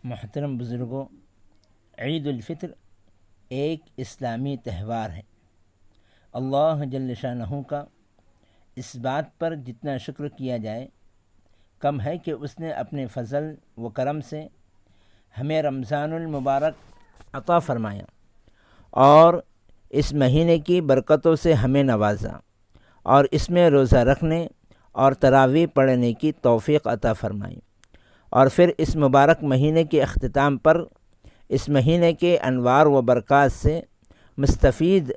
محترم بزرگوں، عید الفطر ایک اسلامی تہوار ہے۔ اللہ جل شانہ کا اس بات پر جتنا شکر کیا جائے کم ہے کہ اس نے اپنے فضل و کرم سے ہمیں رمضان المبارک عطا فرمایا اور اس مہینے کی برکتوں سے ہمیں نوازا اور اس میں روزہ رکھنے اور تراویح پڑھنے کی توفیق عطا فرمائی، اور پھر اس مبارک مہینے کے اختتام پر اس مہینے کے انوار و برکات سے مستفید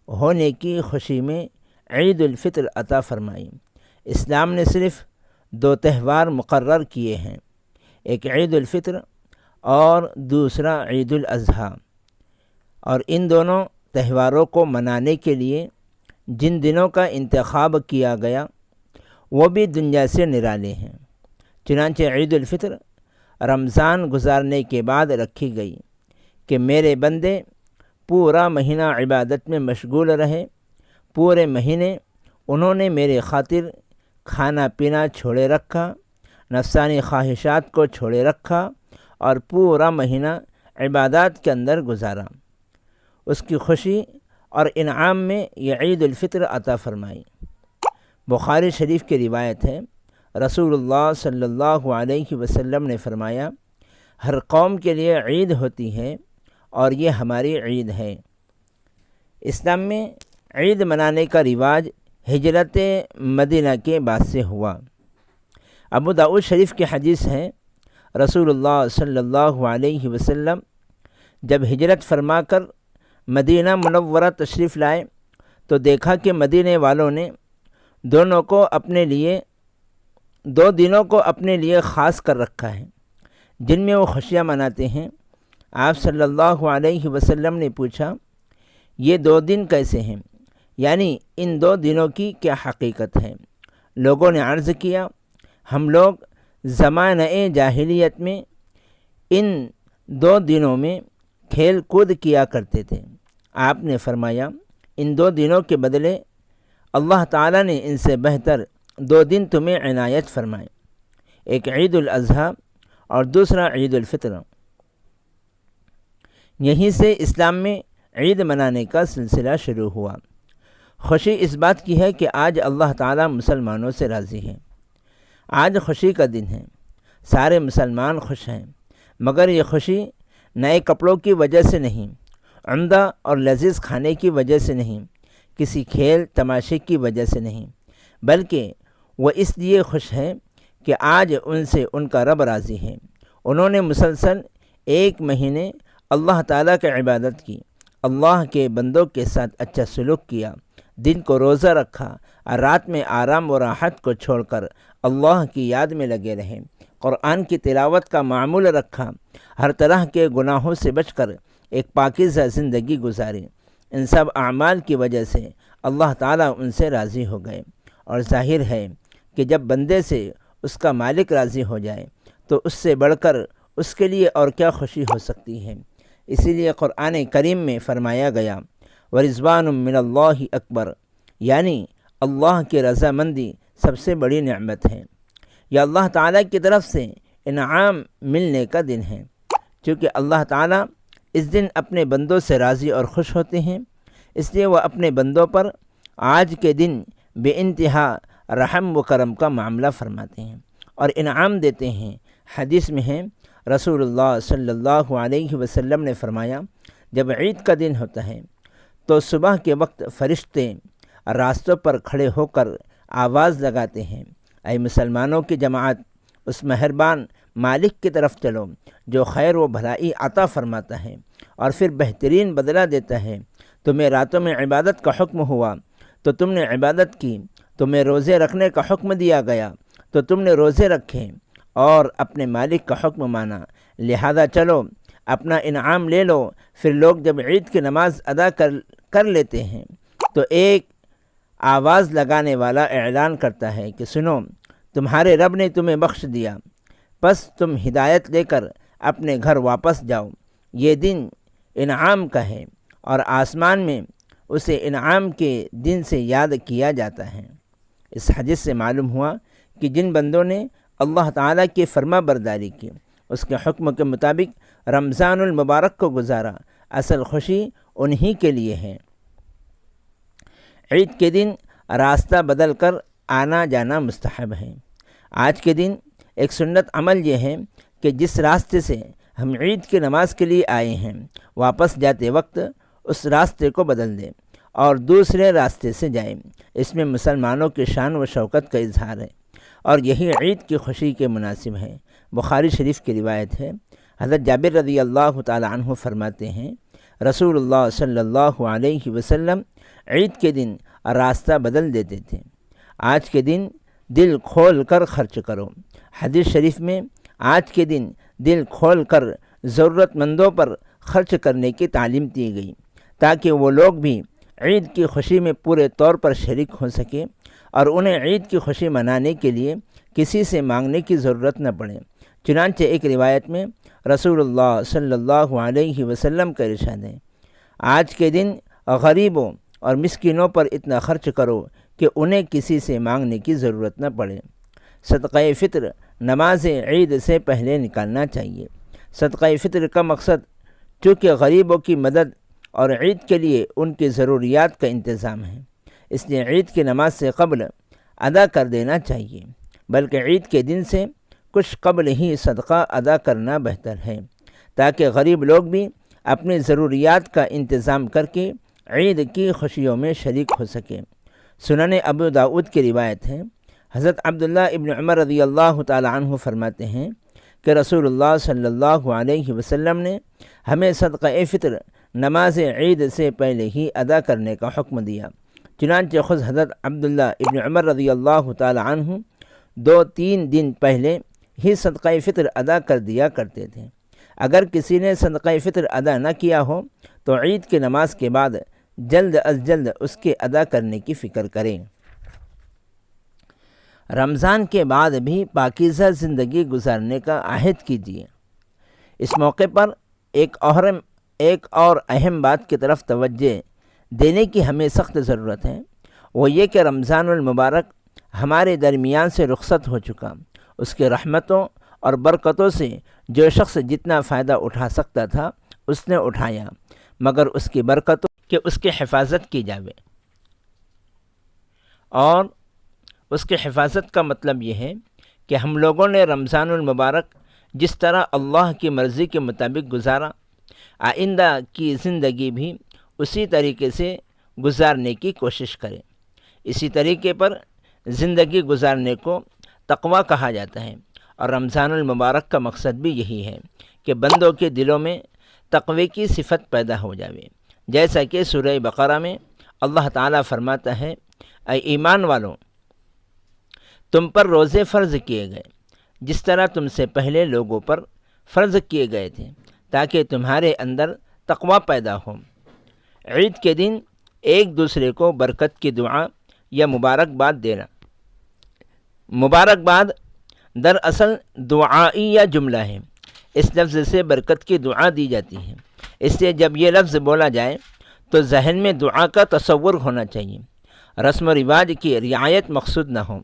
ہونے کی خوشی میں عید الفطر عطا فرمائی۔ اسلام نے صرف دو تہوار مقرر کیے ہیں، ایک عید الفطر اور دوسرا عید الاضحیٰ، اور ان دونوں تہواروں کو منانے کے لیے جن دنوں کا انتخاب کیا گیا وہ بھی دنیا سے نرالے ہیں۔ چنانچہ عید الفطر رمضان گزارنے کے بعد رکھی گئی کہ میرے بندے پورا مہینہ عبادت میں مشغول رہے، پورے مہینے انہوں نے میرے خاطر کھانا پینا چھوڑے رکھا، نفسانی خواہشات کو چھوڑے رکھا اور پورا مہینہ عبادات کے اندر گزارا۔ اس کی خوشی اور انعام میں یہ عید الفطر عطا فرمائی۔ بخاری شریف کی روایت ہے، رسول اللہ صلی اللہ علیہ وسلم نے فرمایا، ہر قوم کے لیے عید ہوتی ہے اور یہ ہماری عید ہے۔ اسلام میں عید منانے کا رواج ہجرت مدینہ کے بعد سے ہوا۔ ابو داؤد شریف کی حدیث ہے، رسول اللہ صلی اللہ علیہ وسلم جب ہجرت فرما کر مدینہ منورہ تشریف لائے تو دیکھا کہ مدینے والوں نے دو دنوں کو اپنے لیے خاص کر رکھا ہے جن میں وہ خوشیاں مناتے ہیں۔ آپ صلی اللہ علیہ وسلم نے پوچھا، یہ دو دن کیسے ہیں؟ یعنی ان دو دنوں کی کیا حقیقت ہے؟ لوگوں نے عرض کیا، ہم لوگ زمانۂ جاہلیت میں ان دو دنوں میں کھیل کود کیا کرتے تھے۔ آپ نے فرمایا، ان دو دنوں کے بدلے اللہ تعالیٰ نے ان سے بہتر دو دن تمہیں عنایت فرمائے، ایک عید الاضحیٰ اور دوسرا عید الفطر۔ یہیں سے اسلام میں عید منانے کا سلسلہ شروع ہوا۔ خوشی اس بات کی ہے کہ آج اللہ تعالیٰ مسلمانوں سے راضی ہے، آج خوشی کا دن ہے، سارے مسلمان خوش ہیں، مگر یہ خوشی نئے کپڑوں کی وجہ سے نہیں، عمدہ اور لذیذ کھانے کی وجہ سے نہیں، کسی کھیل تماشے کی وجہ سے نہیں، بلکہ وہ اس لیے خوش ہیں کہ آج ان سے ان کا رب راضی ہے۔ انہوں نے مسلسل ایک مہینے اللہ تعالیٰ کی عبادت کی، اللہ کے بندوں کے ساتھ اچھا سلوک کیا، دن کو روزہ رکھا اور رات میں آرام و راحت کو چھوڑ کر اللہ کی یاد میں لگے رہے، قرآن کی تلاوت کا معمول رکھا، ہر طرح کے گناہوں سے بچ کر ایک پاکیزہ زندگی گزاری۔ ان سب اعمال کی وجہ سے اللہ تعالیٰ ان سے راضی ہو گئے، اور ظاہر ہے کہ جب بندے سے اس کا مالک راضی ہو جائے تو اس سے بڑھ کر اس کے لیے اور کیا خوشی ہو سکتی ہے۔ اسی لیے قرآن کریم میں فرمایا گیا، وَرِضْوَانٌ مِّنَ اللَّهِ اکبر، یعنی اللہ کی رضامندی سب سے بڑی نعمت ہے۔ یہ اللہ تعالیٰ کی طرف سے انعام ملنے کا دن ہے، چونکہ اللہ تعالیٰ اس دن اپنے بندوں سے راضی اور خوش ہوتے ہیں، اس لیے وہ اپنے بندوں پر آج کے دن بے انتہا رحم و کرم کا معاملہ فرماتے ہیں اور انعام دیتے ہیں۔ حدیث میں ہے، رسول اللہ صلی اللہ علیہ وسلم نے فرمایا، جب عید کا دن ہوتا ہے تو صبح کے وقت فرشتے راستوں پر کھڑے ہو کر آواز لگاتے ہیں، اے مسلمانوں کی جماعت، اس مہربان مالک کی طرف چلو جو خیر و بھلائی عطا فرماتا ہے اور پھر بہترین بدلہ دیتا ہے۔ تمہیں راتوں میں عبادت کا حکم ہوا تو تم نے عبادت کی، تمہیں روزے رکھنے کا حکم دیا گیا تو تم نے روزے رکھے اور اپنے مالک کا حکم مانا، لہذا چلو اپنا انعام لے لو۔ پھر لوگ جب عید کی نماز ادا کر لیتے ہیں تو ایک آواز لگانے والا اعلان کرتا ہے کہ سنو، تمہارے رب نے تمہیں بخش دیا، پس تم ہدایت لے کر اپنے گھر واپس جاؤ۔ یہ دن انعام کا ہے اور آسمان میں اسے انعام کے دن سے یاد کیا جاتا ہے۔ اس حدیث سے معلوم ہوا کہ جن بندوں نے اللہ تعالیٰ کی فرما برداری کی، اس کے حکم کے مطابق رمضان المبارک کو گزارا، اصل خوشی انہی کے لیے ہے۔ عید کے دن راستہ بدل کر آنا جانا مستحب ہے۔ آج کے دن ایک سنت عمل یہ ہے کہ جس راستے سے ہم عید کی نماز کے لیے آئے ہیں، واپس جاتے وقت اس راستے کو بدل دیں اور دوسرے راستے سے جائیں۔ اس میں مسلمانوں کی شان و شوکت کا اظہار ہے اور یہی عید کی خوشی کے مناسب ہے۔ بخاری شریف کی روایت ہے، حضرت جابر رضی اللہ تعالی عنہ فرماتے ہیں، رسول اللہ صلی اللہ علیہ وسلم عید کے دن راستہ بدل دیتے تھے۔ آج کے دن دل کھول کر خرچ کرو۔ حدیث شریف میں آج کے دن دل کھول کر ضرورت مندوں پر خرچ کرنے کی تعلیم دی گئی، تاکہ وہ لوگ بھی عید کی خوشی میں پورے طور پر شریک ہو سکے اور انہیں عید کی خوشی منانے کے لیے کسی سے مانگنے کی ضرورت نہ پڑے۔ چنانچہ ایک روایت میں رسول اللہ صلی اللہ علیہ وسلم کا ارشاد ہے، آج کے دن غریبوں اور مسکینوں پر اتنا خرچ کرو کہ انہیں کسی سے مانگنے کی ضرورت نہ پڑے۔ صدقہ فطر نماز عید سے پہلے نکالنا چاہیے۔ صدقہ فطر کا مقصد چونکہ غریبوں کی مدد اور عید کے لیے ان کی ضروریات کا انتظام ہے، اس لیے عید کی نماز سے قبل ادا کر دینا چاہیے، بلکہ عید کے دن سے کچھ قبل ہی صدقہ ادا کرنا بہتر ہے، تاکہ غریب لوگ بھی اپنی ضروریات کا انتظام کر کے عید کی خوشیوں میں شریک ہو سکیں۔ سنن ابو داؤد کی روایت ہے، حضرت عبداللہ ابن عمر رضی اللہ تعالی عنہ فرماتے ہیں کہ رسول اللہ صلی اللہ علیہ وسلم نے ہمیں صدقہ فطر نماز عید سے پہلے ہی ادا کرنے کا حکم دیا۔ چنانچہ خود حضرت عبداللہ ابن عمر رضی اللہ تعالی عنہ 2-3 دن پہلے ہی صدقہ فطر ادا کر دیا کرتے تھے۔ اگر کسی نے صدقہ فطر ادا نہ کیا ہو تو عید کی نماز کے بعد جلد از جلد اس کے ادا کرنے کی فکر کریں۔ رمضان کے بعد بھی پاکیزہ زندگی گزارنے کا عہد کیجیے۔ اس موقع پر ایک اور اہم بات کی طرف توجہ دینے کی ہمیں سخت ضرورت ہے، وہ یہ کہ رمضان المبارک ہمارے درمیان سے رخصت ہو چکا۔ اس کے رحمتوں اور برکتوں سے جو شخص جتنا فائدہ اٹھا سکتا تھا اس نے اٹھایا، مگر اس کی برکتوں کہ اس کی حفاظت کی جاوے۔ اور اس کی حفاظت کا مطلب یہ ہے کہ ہم لوگوں نے رمضان المبارک جس طرح اللہ کی مرضی کے مطابق گزارا، آئندہ کی زندگی بھی اسی طریقے سے گزارنے کی کوشش کریں۔ اسی طریقے پر زندگی گزارنے کو تقویٰ کہا جاتا ہے، اور رمضان المبارک کا مقصد بھی یہی ہے کہ بندوں کے دلوں میں تقوی کی صفت پیدا ہو جاوے، جیسا کہ سورہ بقرہ میں اللہ تعالیٰ فرماتا ہے، اے ایمان والوں، تم پر روزے فرض کیے گئے جس طرح تم سے پہلے لوگوں پر فرض کیے گئے تھے، تاکہ تمہارے اندر تقویٰ پیدا ہو۔ عید کے دن ایک دوسرے کو برکت کی دعا یا مبارکباد دینا۔ مبارکباد دراصل دعائیہ جملہ ہے، اس لفظ سے برکت کی دعا دی جاتی ہے، اس لیے جب یہ لفظ بولا جائے تو ذہن میں دعا کا تصور ہونا چاہیے، رسم و رواج کی رعایت مقصود نہ ہو،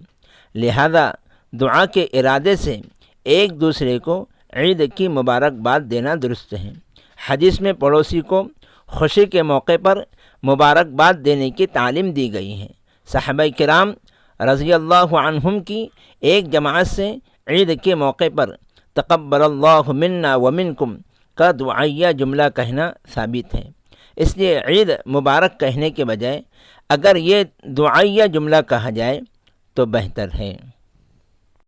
لہذا دعا کے ارادے سے ایک دوسرے کو عید کی مبارکباد دینا درست ہے۔ حدیث میں پڑوسی کو خوشی کے موقع پر مبارکباد دینے کی تعلیم دی گئی ہے۔ صحابہ کرام رضی اللہ عنہم کی ایک جماعت سے عید کے موقع پر تقبل اللہ منا ومنکم کا دعائیہ جملہ کہنا ثابت ہے، اس لیے عید مبارک کہنے کے بجائے اگر یہ دعائیہ جملہ کہا جائے تو بہتر ہے۔